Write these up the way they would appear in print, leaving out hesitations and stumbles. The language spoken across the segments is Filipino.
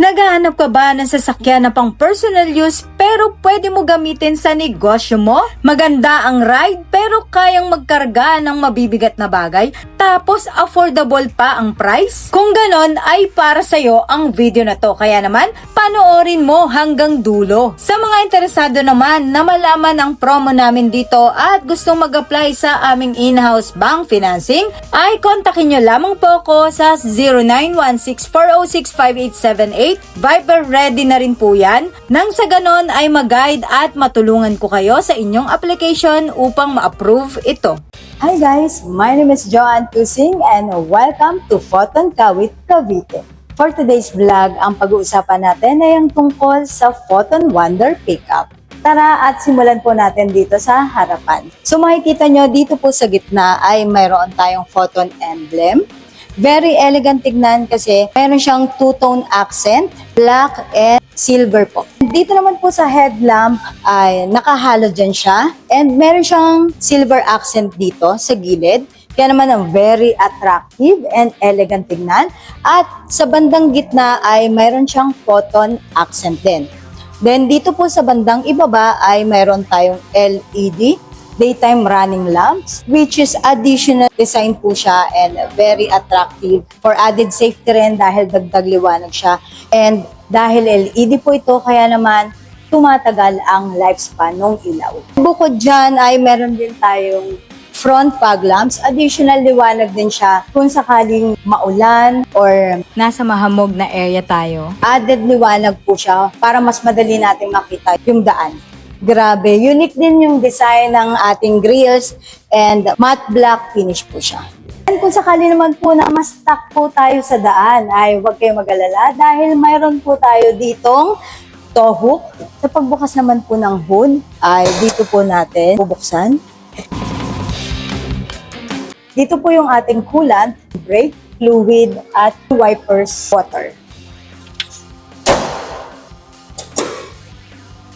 Naghahanap ka ba ng sasakyan na pang personal use pero pwede mo gamitin sa negosyo mo? Maganda ang ride pero kayang magkarga ng mabibigat na bagay tapos affordable pa ang price? Kung ganon ay para sa'yo ang video na to, kaya naman panoorin mo hanggang dulo. Sa mga interesado naman na malaman ang promo namin dito at gustong mag-apply sa aming in-house bank financing ay kontakin nyo lamang po ako sa 0916-406-5878. Viber ready na rin po yan. Nang sa ganon ay mag-guide at matulungan ko kayo sa inyong application upang ma-approve ito. Hi guys, my name is Joanne Tusing and welcome to Photon Kawit, Cavite. For today's vlog, ang pag-uusapan natin ay ang tungkol sa Photon Wonder Pickup. Tara at simulan po natin dito sa harapan. So makikita nyo dito po sa gitna ay mayroon tayong Photon emblem. Very elegant tignan kasi meron siyang two-tone accent, black and silver po. Dito naman po sa headlamp ay naka-halogen siya and meron siyang silver accent dito sa gilid. Kaya naman ang very attractive and elegant tignan. At sa bandang gitna ay mayroon siyang photon accent din. Then dito po sa bandang ibaba ay mayroon tayong LED daytime running lamps, which is additional design po siya and very attractive for added safety rin dahil dagdag liwanag siya. And dahil LED po ito, kaya naman tumatagal ang lifespan ng ilaw. Bukod dyan ay meron din tayong front fog lamps. Additional liwanag din siya kung sakaling maulan or nasa mahamog na area tayo. Added liwanag po siya para mas madali natin makita yung daan. Grabe, unique din yung design ng ating grills and matte black finish po siya. And kung sakali naman po na mas stuck po tayo sa daan, ay huwag kayong mag-alala dahil mayroon po tayo ditong tow hook. Sa pagbukas naman po ng hood, ay dito po natin bubuksan. Dito po yung ating coolant, brake, fluid, at wipers water.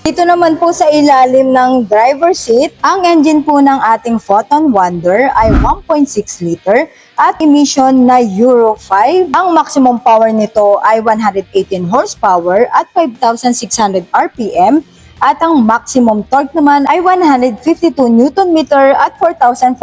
Dito naman po sa ilalim ng driver seat, ang engine po ng ating Photon Wonder ay 1.6 liter at emission na Euro 5. Ang maximum power nito ay 118 horsepower at 5,600 RPM at ang maximum torque naman ay 152 Nm at 4,400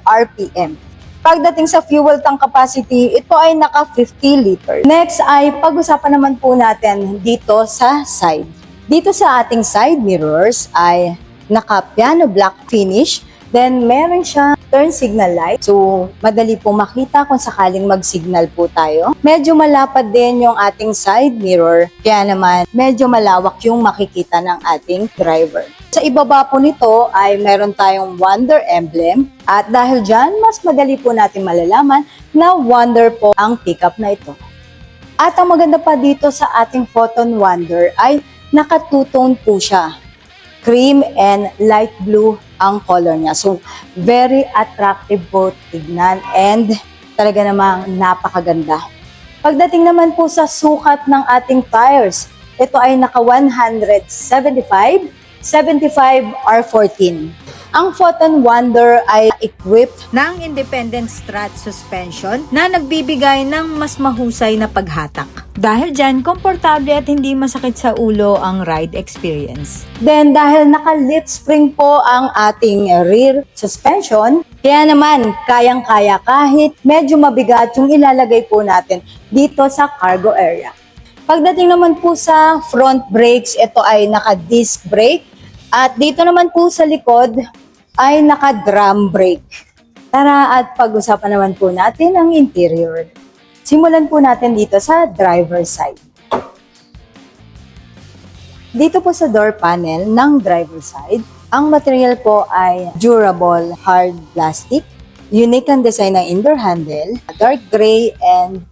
RPM. Pagdating sa fuel tank capacity, ito ay naka 50 liter. Next ay pag-usapan naman po natin dito sa side. Dito sa ating side mirrors ay naka-piano black finish. Then meron siyang turn signal light. So madali po makita kung sakaling mag-signal po tayo. Medyo malapad din yung ating side mirror. Kaya naman medyo malawak yung makikita ng ating driver. Sa ibaba po nito ay meron tayong Wonder emblem. At dahil dyan, mas madali po natin malalaman na Wonder po ang pickup na ito. At ang maganda pa dito sa ating Photon Wonder ay naka two-tone po siya. Cream and light blue ang color niya. So, very attractive po tignan and talaga namang napakaganda. Pagdating naman po sa sukat ng ating tires, ito ay naka 175, 75 R14. Ang Photon Wonder ay equipped ng independent strut suspension na nagbibigay ng mas mahusay na paghatak. Dahil dyan, komportable at hindi masakit sa ulo ang ride experience. Then, dahil naka-leaf spring po ang ating rear suspension, kaya naman, kayang-kaya kahit medyo mabigat yung ilalagay po natin dito sa cargo area. Pagdating naman po sa front brakes, ito ay naka-disc brake. At dito naman po sa likod ay naka-drum brake. Tara at pag-usapan naman po natin ang interior. Simulan po natin dito sa driver side. Dito po sa door panel ng driver side, ang material po ay durable hard plastic. Unique ang design ng indoor handle, dark gray and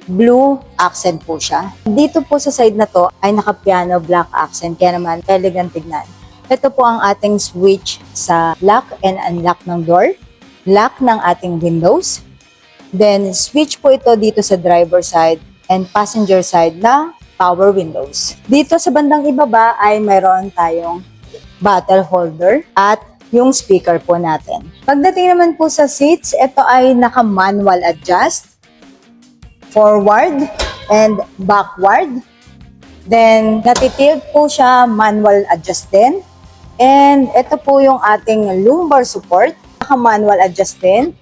blue accent po siya. Dito po sa side na to ay naka-piano black accent, kaya naman elegant tignan. Ito po ang ating switch sa lock and unlock ng door, lock ng ating windows, then switch po ito dito sa driver side and passenger side na power windows. Dito sa bandang ibaba ay mayroon tayong bottle holder at yung speaker po natin. Pagdating naman po sa seats, ito ay naka-manual adjust, forward and backward. Then, natitilt po siya, manual adjust din. And ito po yung ating lumbar support, naka-manual adjust din.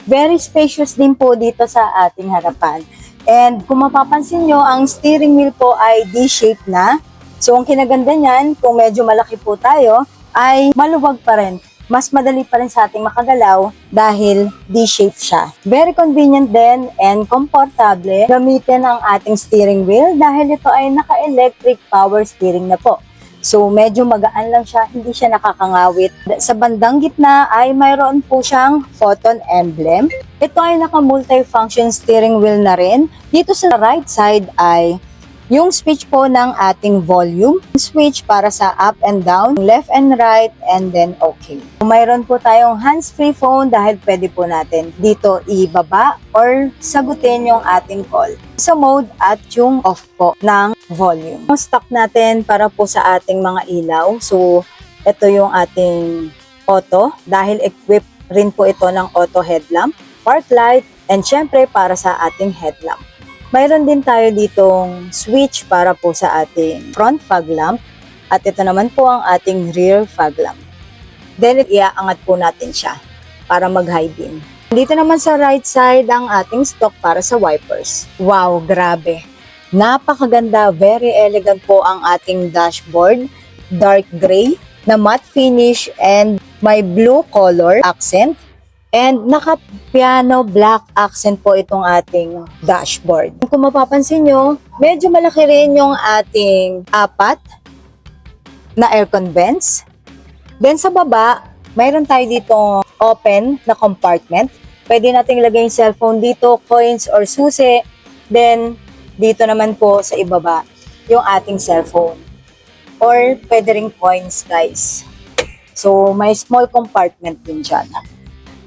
Very spacious din po dito sa ating harapan. And kung mapapansin nyo, ang steering wheel po ay D-shape na. So, ang kinaganda niyan, kung medyo malaki po tayo, ay maluwag pa rin. Mas madali pa rin sa ating makagalaw dahil D-shape siya. Very convenient din and komportable gamitin ang ating steering wheel dahil ito ay naka-electric power steering na po. So medyo magaan lang siya, hindi siya nakakangawit. Sa bandang gitna ay mayroon po siyang photon emblem. Ito ay naka-multifunction steering wheel na rin. Dito sa right side ay yung switch po ng ating volume, switch para sa up and down, left and right, and then okay. Mayroon po tayong hands-free phone dahil pwede po natin dito ibaba or sagutin yung ating call. Sa mode at yung off po ng volume. Yung stock natin para po sa ating mga ilaw. So, ito yung ating auto dahil equipped rin po ito ng auto headlamp, park light, and syempre para sa ating headlamp. Mayroon din tayo ditong switch para po sa ating front fog lamp at ito naman po ang ating rear fog lamp. Then iaangat po natin siya para mag-high beam. Dito naman sa right side ang ating stock para sa wipers. Wow, grabe! Napakaganda, very elegant po ang ating dashboard. Dark gray na matte finish and may blue color accent. And naka-piano black accent po itong ating dashboard. Kung mapapansin nyo, medyo malaki rin yung ating apat na aircon vents. Then sa baba, mayroon tayo dito open na compartment. Pwede nating ilagay yung cellphone dito, coins or susi. Then dito naman po sa ibaba, yung ating cellphone. Or pwede rin coins, guys. So may small compartment din dyan.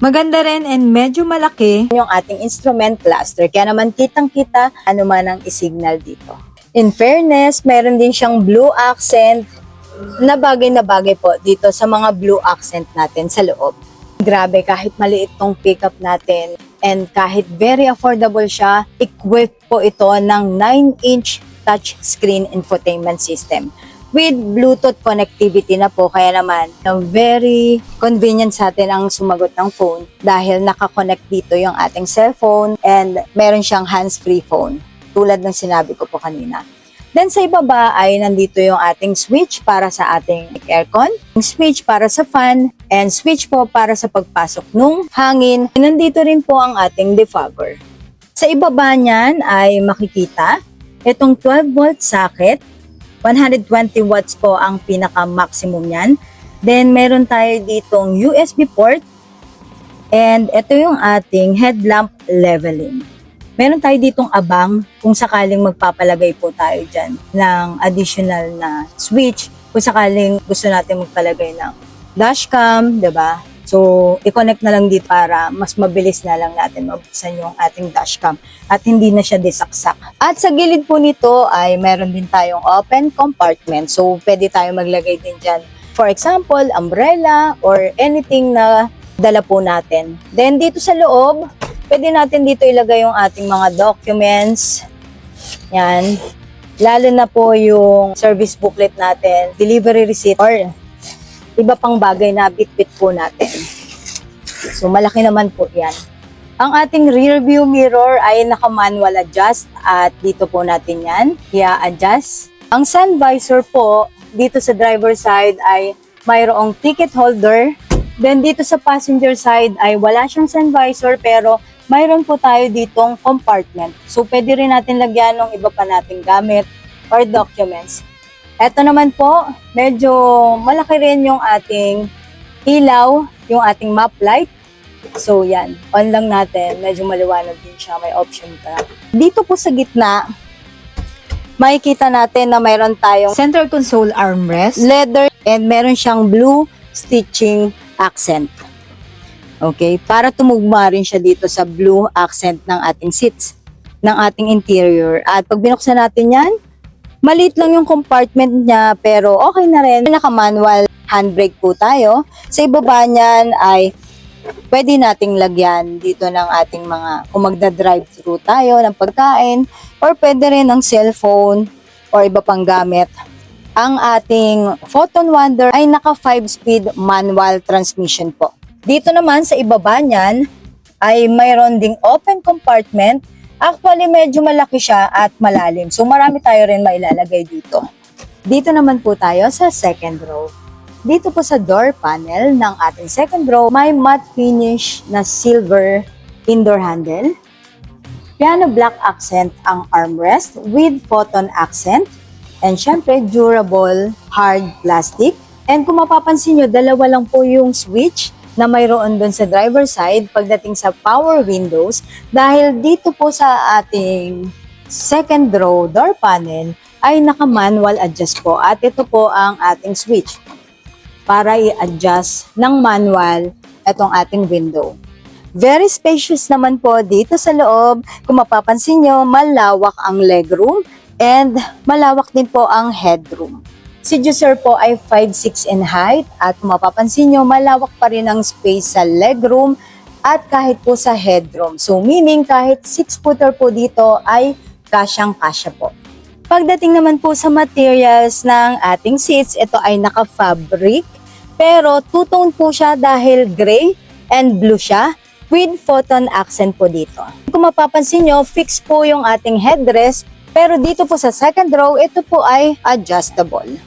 Maganda rin and medyo malaki yung ating instrument cluster. Kaya naman kitang-kita ano man ang isignal dito. In fairness, meron din siyang blue accent na bagay po dito sa mga blue accent natin sa loob. Grabe, kahit maliit tong pickup natin and kahit very affordable siya, equipped po ito ng 9-inch touchscreen infotainment system with Bluetooth connectivity na po. Kaya naman, very convenient sa atin ang sumagot ng phone dahil nakakonect dito yung ating cellphone and meron siyang hands-free phone tulad ng sinabi ko po kanina. Then sa ibaba ay nandito yung ating switch para sa ating aircon, switch para sa fan, and switch po para sa pagpasok ng hangin. Nandito rin po ang ating defogger. Sa ibaba niyan ay makikita itong 12-volt socket. 120 watts po ang pinaka-maximum niyan. Then, meron tayo ditong USB port. And ito yung ating headlamp leveling. Meron tayo ditong abang kung sakaling magpapalagay po tayo dyan ng additional na switch. Kung sakaling gusto natin magpalagay ng dashcam, diba? So, i-connect na lang dito para mas mabilis na lang natin mabuksan yung ating dashcam at hindi na siya disaksak. At sa gilid po nito ay meron din tayong open compartment. So, pwede tayo maglagay din dyan. For example, umbrella or anything na dala po natin. Then, dito sa loob, pwede natin dito ilagay yung ating mga documents. Yan. Lalo na po yung service booklet natin, delivery receipt, or iba pang bagay na bit-bit po natin. So, malaki naman po yan. Ang ating rear view mirror ay naka-manual adjust at dito po natin yan i-adjust. Ang sun visor po, dito sa driver side ay mayroong ticket holder. Then, dito sa passenger side ay wala siyang sun visor pero mayroon po tayo ditong compartment. So, pwede rin natin lagyan ng iba pa nating gamit or documents. Ito naman po, medyo malaki rin yung ating ilaw, yung ating map light. So yan, on lang natin, medyo maliwanag din siya, may option pa. Dito po sa gitna, makikita natin na mayroon tayong center console armrest, leather, and meron siyang blue stitching accent. Okay, para tumugma rin siya dito sa blue accent ng ating seats, ng ating interior. At pag binuksan natin yan, maliit lang yung compartment niya pero okay na rin. Naka-manual handbrake po tayo. Sa ibaba niyan ay Pwede nating lagyan dito ng ating mga, kung magda-drive-thru tayo ng pagkain, or pwede rin ng cellphone or iba pang gamit. Ang ating Photon Wonder ay naka 5-speed manual transmission po. Dito naman sa ibaba niyan ay mayroon ding open compartment. Actually, medyo malaki siya at malalim. So, marami tayo rin mailalagay dito. Dito naman po tayo sa second row. Dito po sa door panel ng ating second row, may matte finish na silver indoor handle. Piano black accent ang armrest with photon accent. And syempre, durable hard plastic. And kung mapapansin nyo, dalawa lang po yung switch na mayroon doon sa driver side pagdating sa power windows. Dahil dito po sa ating second row door panel ay naka-manual adjust po. At ito po ang ating switch para i-adjust ng manual itong ating window. Very spacious naman po dito sa loob. Kung mapapansin nyo, malawak ang legroom and malawak din po ang headroom. Si Juicer po ay 5'6" in height at kung mapapansin nyo, malawak pa rin ang space sa legroom at kahit po sa headroom. So meaning kahit 6-footer po dito ay kasyang-kasya po. Pagdating naman po sa materials ng ating seats, ito ay naka-fabric, pero two-tone po siya dahil gray and blue siya with photon accent po dito. Kung mapapansin nyo, fixed po yung ating headrest, pero dito po sa second row, ito po ay adjustable.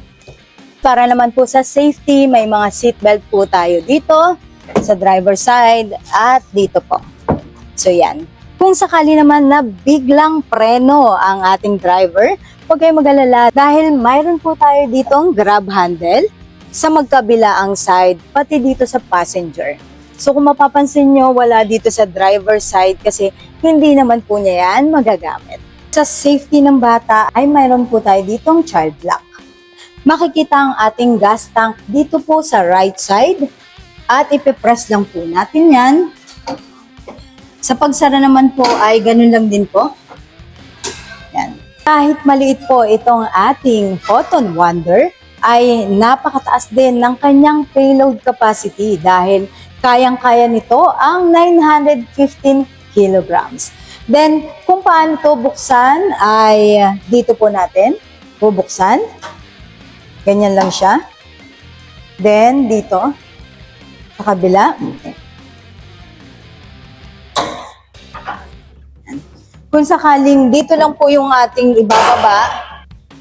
Para naman po sa safety, may mga seatbelt po tayo dito sa driver side at dito po. So yan. Kung sakali naman na biglang preno ang ating driver, huwag kayong mag-alala dahil mayroon po tayo ditong grab handle sa magkabilaang side, pati dito sa passenger. So kung mapapansin nyo, wala dito sa driver side kasi hindi naman po niya yan magagamit. Sa safety ng bata ay mayroon po tayo ditong child lock. Makikita ang ating gas tank dito po sa right side at ipipress lang po natin yan. Sa pagsara naman po ay ganun lang din po. Yan. Kahit maliit po itong ating Photon Wonder, ay napakataas din ng kanyang payload capacity dahil kayang-kaya nito ang 915 kilograms. Then, kung paano ito buksan ay dito po natin bubuksan. Ganyan lang siya. Then, dito sa kabila. Kung sakaling dito lang po yung ating ibababa,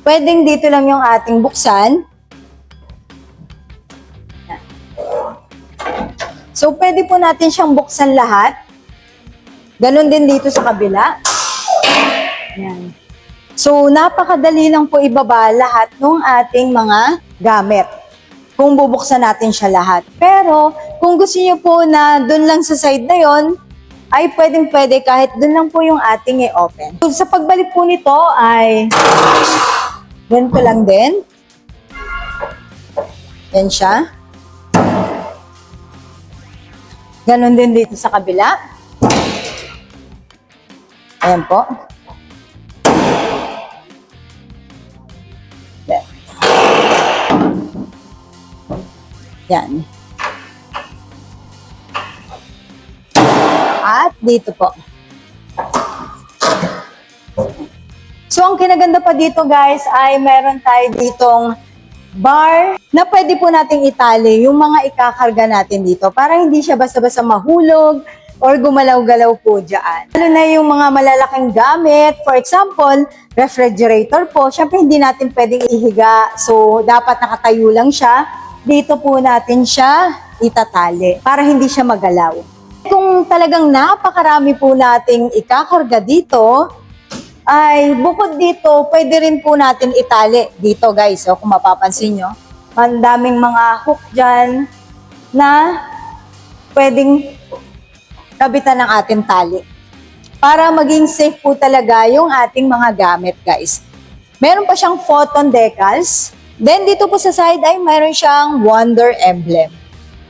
pwedeng dito lang yung ating buksan. So, pwede po natin siyang buksan lahat. Ganon din dito sa kabila. Yan. So, napakadali lang po ibaba lahat ng ating mga gamit kung bubuksan natin siya lahat. Pero, kung gusto niyo po na dun lang sa side na yon, ay pwedeng-pwede kahit dun lang po yung ating i-open. So, sa pagbalik po nito ay ganito lang din. Yan siya. Ganon din dito sa kabila. Ayan po. Yan. At dito po. So, ang kinaganda pa dito guys ay meron tayo ditong bar na pwede po nating itali yung mga ikakarga natin dito para hindi siya basta-basta mahulog or gumalaw-galaw po dyan. Lalo na yung mga malalaking gamit, for example, refrigerator po, syempre hindi natin pwedeng ihiga, so dapat nakatayo lang siya. Dito po natin siya itatali para hindi siya magalaw. Kung talagang napakarami po nating ikakarga dito, ay bukod dito, pwede rin po natin itali dito guys. So, kung mapapansin nyo, ang daming mga hook dyan na pwedeng kabitan ng ating tali. Para maging safe po talaga yung ating mga gamit guys. Meron pa siyang photon decals. Then dito po sa side ay meron siyang Wonder emblem.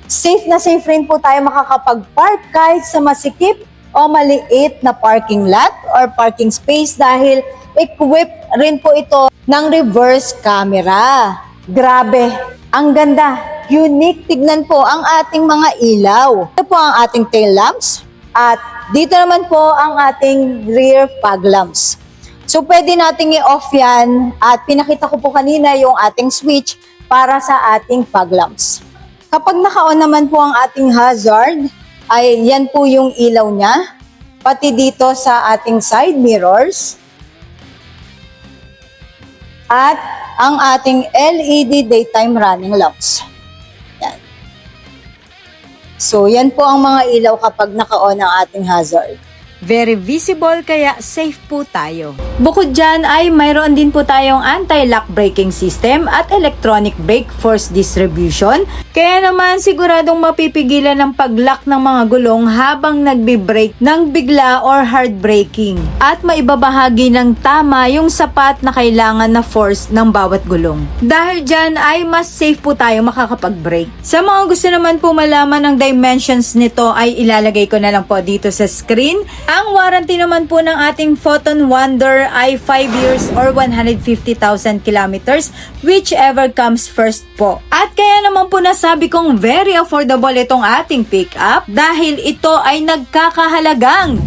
Safe na safe rin po tayo makakapag-park kahit sa masikip o maliit na parking lot or parking space dahil equipped rin po ito ng reverse camera. Grabe, ang ganda. Unique. Tignan po ang ating mga ilaw. Ito po po ang ating tail lamps at dito naman po ang ating rear fog lamps. So pwede nating i-off yan at pinakita ko po kanina yung ating switch para sa ating fog lamps. Kapag naka-on naman po ang ating hazard, ay yan po yung ilaw niya, pati dito sa ating side mirrors. At ang ating LED daytime running lamps. Yan. So, yan po ang mga ilaw kapag naka-on ang ating hazard. Very visible kaya safe po tayo. Bukod dyan ay mayroon din po tayong anti-lock braking system at electronic brake force distribution. Kaya naman siguradong mapipigilan ang pag-lock ng mga gulong habang nagbi-brake ng bigla or hard braking. At maibabahagi ng tama yung sapat na kailangan na force ng bawat gulong. Dahil dyan ay mas safe po tayo makakapag-brake. Sa mga gusto naman po malaman ng dimensions nito ay ilalagay ko na lang po dito sa screen. Ang warranty naman po ng ating Photon Wonder ay 5 years or 150,000 kilometers, whichever comes first po. At kaya naman po nasabi kong very affordable itong ating pickup dahil ito ay nagkakahalagang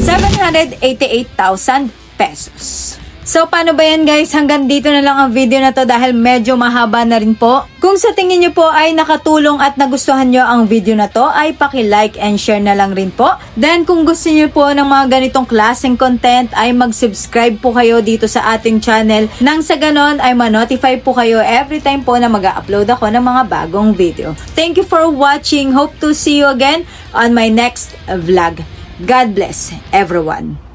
788,000 pesos. So, paano ba yan guys? Hanggang dito na lang ang video na to dahil medyo mahaba na rin po. Kung sa tingin nyo po ay nakatulong at nagustuhan nyo ang video na to, ay paki-like and share na lang rin po. Then, kung gusto nyo po ng mga ganitong klaseng content, ay mag-subscribe po kayo dito sa ating channel. Nang sa ganon, ay ma-notify po kayo every time po na mag-upload ako ng mga bagong video. Thank you for watching. Hope to see you again on my next vlog. God bless everyone.